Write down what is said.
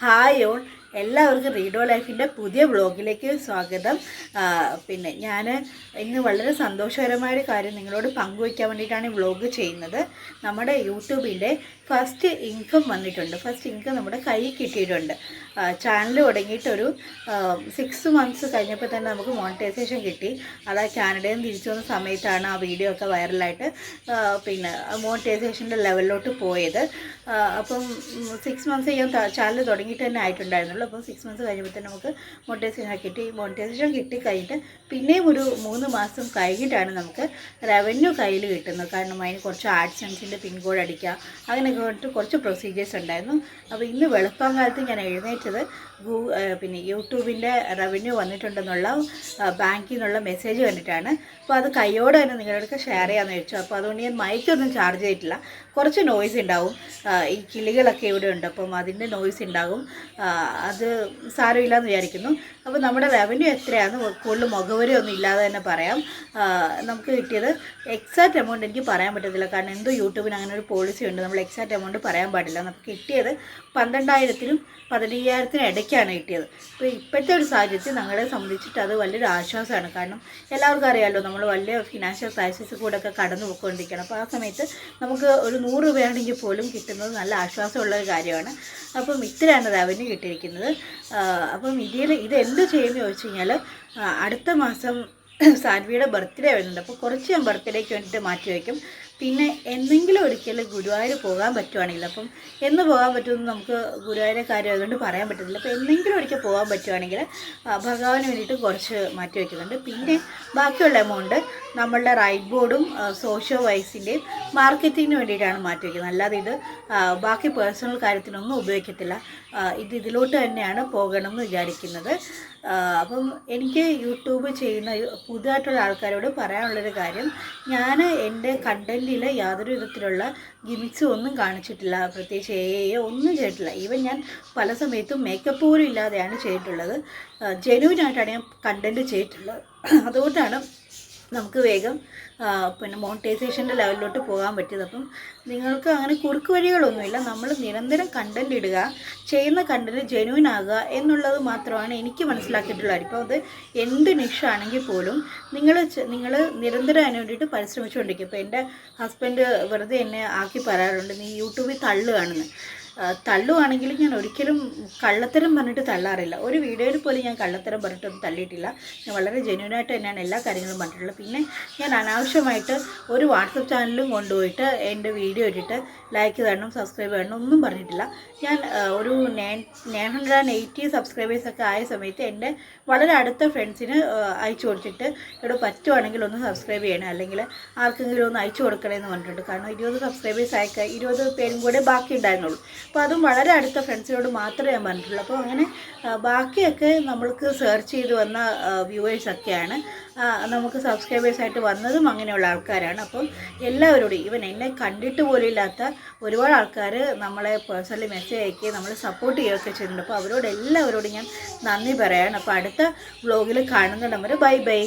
Hi all, എല്ലാവർക്കും റീഡോ ലൈഫിൻ്റെ പുതിയ വ്ളോഗിലേക്ക് സ്വാഗതം. പിന്നെ ഞാൻ ഇന്ന് വളരെ സന്തോഷകരമായൊരു കാര്യം നിങ്ങളോട് പങ്കുവയ്ക്കാൻ വേണ്ടിയിട്ടാണ് ഈ വ്ളോഗ് ചെയ്യുന്നത്. നമ്മുടെ യൂട്യൂബിൻ്റെ ഫസ്റ്റ് ഇൻകം വന്നിട്ടുണ്ട്. ഫസ്റ്റ് ഇൻകം നമ്മുടെ കയ്യിൽ കിട്ടിയിട്ടുണ്ട്. ചാനൽ തുടങ്ങിയിട്ടൊരു 6 months കഴിഞ്ഞപ്പോൾ തന്നെ നമുക്ക് മോണിറ്റൈസേഷൻ കിട്ടി. അത് കാനഡയിൽ നിന്ന് തിരിച്ചു വന്ന സമയത്താണ് ആ വീഡിയോ ഒക്കെ വൈറലായിട്ട് പിന്നെ മോണിറ്റൈസേഷൻ്റെ ലെവലിലോട്ട് പോയത്. അപ്പം 6 months ഞാൻ ചാനൽ തുടങ്ങിയിട്ട് തന്നെ ആയിട്ടുണ്ടായിരുന്നുള്ളൂ. അപ്പോൾ 6 months കഴിഞ്ഞപ്പോൾ തന്നെ നമുക്ക് മോണിറ്റൈസേഷൻ കിട്ടി കഴിഞ്ഞിട്ട് പിന്നെയും ഒരു 3 മാസം കഴിഞ്ഞിട്ടാണ് നമുക്ക് റവന്യൂ കയ്യിൽ കിട്ടുന്നത്. കാരണം അതിന് കുറച്ച് ആഡ്സെൻസിൻ്റെ പിൻകോഡ് അടിക്കുക, അങ്ങനെയൊക്കെ പറഞ്ഞിട്ട് കുറച്ച് പ്രൊസീജിയേഴ്സ് ഉണ്ടായിരുന്നു. അപ്പോൾ ഇന്ന് വെളുപ്പാങ്കാലത്ത് ഞാൻ എഴുന്നേറ്റത് പിന്നെ യൂട്യൂബിൻ്റെ റവന്യൂ വന്നിട്ടുണ്ടെന്നുള്ള ബാങ്കിൽ നിന്നുള്ള മെസ്സേജ് കണ്ടിട്ടാണ്. അപ്പോൾ അത് കയ്യോടെ തന്നെ നിങ്ങളോടൊക്കെ ഷെയർ ചെയ്യാമെന്ന് വെച്ചു. അപ്പോൾ അതുകൊണ്ട് ഞാൻ മൈക്കൊന്നും ചാർജ് ചെയ്തിട്ടില്ല. കുറച്ച് നോയ്സ് ഉണ്ടാവും, ഈ കിളികളൊക്കെ ഇവിടെ ഉണ്ട്, അപ്പം അതിൻ്റെ നോയ്സ് ഉണ്ടാകും. അത് സാരമില്ലാന്ന് വിചാരിക്കുന്നു. അപ്പോൾ നമ്മുടെ റവന്യൂ എത്രയാണെന്ന് കൂടുതൽ മുഖവരൊന്നും ഇല്ലാതെ തന്നെ പറയാം. നമുക്ക് കിട്ടിയത് എക്സാക്റ്റ് എമൗണ്ട് എനിക്ക് പറയാൻ പറ്റത്തില്ല, കാരണം എന്തോ യൂട്യൂബിന് അങ്ങനെ ഒരു പോളിസി ഉണ്ട്, നമ്മൾ എക്സാക്റ്റ് എമൗണ്ട് പറയാൻ പാടില്ല. നമുക്ക് കിട്ടിയത് 12,000-നും 15,000-നും ഇടയ്ക്കാണ് കിട്ടിയത്. അപ്പോൾ ഇപ്പോഴത്തെ ഒരു സാഹചര്യത്തിൽ ഞങ്ങളെ സംബന്ധിച്ചിട്ട് അത് വലിയൊരു ആശ്വാസമാണ്. കാരണം എല്ലാവർക്കും അറിയാമല്ലോ, നമ്മൾ വലിയ ഫിനാൻഷ്യൽ ക്രൈസിസ് കൂടെ ഒക്കെ കടന്നു പോയിക്കൊണ്ടിരിക്കണം. അപ്പോൾ ആ സമയത്ത് നമുക്ക് ഒരു 100 രൂപയാണെങ്കിൽ പോലും കിട്ടുന്നത് നല്ല ആശ്വാസമുള്ളൊരു കാര്യമാണ്. അപ്പം ഇത്രയാണ് റവന്യൂ കിട്ടിയിരിക്കുന്നത്. അപ്പം ഇത് എന്ത് ചെയ്യുമെന്ന് ചോദിച്ചു കഴിഞ്ഞാൽ, അടുത്ത മാസം സാൻവിയുടെ ബർത്ത്ഡേ വരുന്നുണ്ട്. അപ്പോൾ കുറച്ച് ഞാൻ ബർത്ത്ഡേക്ക് വേണ്ടിയിട്ട് മാറ്റി വയ്ക്കും. പിന്നെ എന്തെങ്കിലും ഒരിക്കൽ ഗുരുവായൂർ പോകാൻ പറ്റുവാണെങ്കിൽ, അപ്പം എന്ന് പോകാൻ പറ്റുമെന്ന് നമുക്ക് ഗുരുവായൂരെ കാര്യം അതുകൊണ്ട് പറയാൻ പറ്റത്തില്ല. അപ്പോൾ എന്തെങ്കിലും ഒരിക്കൽ പോകാൻ പറ്റുവാണെങ്കിൽ ഭഗവാന് വേണ്ടിയിട്ട് കുറച്ച് മാറ്റി വയ്ക്കുന്നുണ്ട്. പിന്നെ ബാക്കിയുള്ള എമൗണ്ട് നമ്മളുടെ റൈറ്റ് ബോർഡും സോഷ്യോ വൈസിൻ്റെയും മാർക്കറ്റിങ്ങിന് വേണ്ടിയിട്ടാണ് മാറ്റി വയ്ക്കുന്നത്. അല്ലാതെ ഇത് ബാക്കി പേഴ്സണൽ കാര്യത്തിനൊന്നും ഉപയോഗിക്കത്തില്ല. ഇതിലോട്ട് തന്നെയാണ് പോകണമെന്ന് വിചാരിക്കുന്നത്. അപ്പം എനിക്ക് യൂട്യൂബ് ചെയ്യുന്ന പുതുതായിട്ടുള്ള ആൾക്കാരോട് പറയാനുള്ളൊരു കാര്യം, ഞാൻ എൻ്റെ കണ്ടൻറ്റിൽ യാതൊരു വിധത്തിലുള്ള ഗിമിക്സും ഒന്നും കാണിച്ചിട്ടില്ല, പ്രത്യേകിച്ച് ഒന്നും ചെയ്തിട്ടില്ല. ഈവൻ ഞാൻ പല സമയത്തും മേക്കപ്പ് പോലും ഇല്ലാതെയാണ് ചെയ്തിട്ടുള്ളത്. ജെന്യൂനായിട്ടാണ് ഞാൻ കണ്ടൻറ്റ് ചെയ്തിട്ടുള്ളത്. അതുകൊണ്ടാണ് നമുക്ക് വേഗം പിന്നെ മോണിറ്റൈസേഷൻ്റെ ലെവലിലോട്ട് പോകാൻ പറ്റിയത്. അപ്പം നിങ്ങൾക്ക് അങ്ങനെ കുറുക്ക് വഴികളൊന്നുമില്ല. നമ്മൾ നിരന്തരം കണ്ടൻറ് ഇടുക, ചെയ്യുന്ന കണ്ടൻറ് ജെന്യൂൻ ആകുക എന്നുള്ളത് മാത്രമാണ് എനിക്ക് മനസ്സിലാക്കിയിട്ടുള്ളത്. ഇപ്പോൾ അത് എന്ത് നിഷാണെങ്കിൽ പോലും നിങ്ങൾ നിരന്തരം അതിന് വേണ്ടിയിട്ട് പരിശ്രമിച്ചുകൊണ്ടിരിക്കും. ഇപ്പോൾ എൻ്റെ ഹസ്ബൻഡ് വെറുതെ എന്നെ ആക്കി പറയാറുണ്ട്, നീ യൂട്യൂബിൽ തള്ളുകയാണെന്ന്. തള്ളുവാണെങ്കിൽ ഞാൻ ഒരിക്കലും കള്ളത്തരം പറഞ്ഞിട്ട് തള്ളാറില്ല. ഒരു വീഡിയോയിൽ പോലും ഞാൻ കള്ളത്തരം പറഞ്ഞിട്ടൊന്നും തള്ളിയിട്ടില്ല. ഞാൻ വളരെ ജെന്യൂനായിട്ട് തന്നെയാണ് എല്ലാ കാര്യങ്ങളും പറഞ്ഞിട്ടുള്ളത്. പിന്നെ ഞാൻ അനാവശ്യമായിട്ട് ഒരു വാട്സപ്പ് ചാനലും കൊണ്ടുപോയിട്ട് എൻ്റെ വീഡിയോ ഇട്ടിട്ട് ലൈക്ക് തരണം, സബ്സ്ക്രൈബ് ചെയ്യണം ഒന്നും പറഞ്ഞിട്ടില്ല. ഞാൻ ഒരു 980 സബ്സ്ക്രൈബേഴ്സൊക്കെ ആയ സമയത്ത് എൻ്റെ വളരെ അടുത്ത ഫ്രണ്ട്സിന് അയച്ചു കൊടുത്തിട്ട്, ഇവിടെ പറ്റുവാണെങ്കിൽ ഒന്ന് സബ്സ്ക്രൈബ് ചെയ്യണം, അല്ലെങ്കിൽ ആർക്കെങ്കിലും ഒന്ന് അയച്ചു കൊടുക്കണമെന്ന് പറഞ്ഞിട്ടുണ്ട്. കാരണം 20 സബ്സ്ക്രൈബേഴ്സ് ആയിക്കാൻ 20 പേരും കൂടെ ബാക്കി ഉണ്ടായിരുന്നുള്ളൂ. അപ്പോൾ അതും വളരെ അടുത്ത ഫ്രണ്ട്സിനോട് മാത്രമേ ഞാൻ പറഞ്ഞിട്ടുള്ളൂ. അപ്പോൾ അങ്ങനെ ബാക്കിയൊക്കെ നമ്മൾക്ക് സെർച്ച് ചെയ്ത് വന്ന വ്യൂവേഴ്സൊക്കെയാണ്. നമുക്ക് സബ്സ്ക്രൈബേഴ്സായിട്ട് വന്നതും അങ്ങനെയുള്ള ആൾക്കാരാണ്. അപ്പം എല്ലാവരോടും, ഈവൻ എന്നെ കണ്ടിട്ട് പോലും ഇല്ലാത്ത ഒരുപാട് ആൾക്കാർ നമ്മളെ പേഴ്സണലി മെസ്സേജ് അയക്കുകയും നമ്മളെ സപ്പോർട്ട് ചെയ്യുകയൊക്കെ ചെയ്യുന്നുണ്ട്. അപ്പോൾ എല്ലാവരോടും ഞാൻ നന്ദി പറയാണ്. അപ്പോൾ അടുത്ത വ്ളോഗിൽ കാണുന്നുണ്ടെങ്കിൽ ബൈ ബൈ.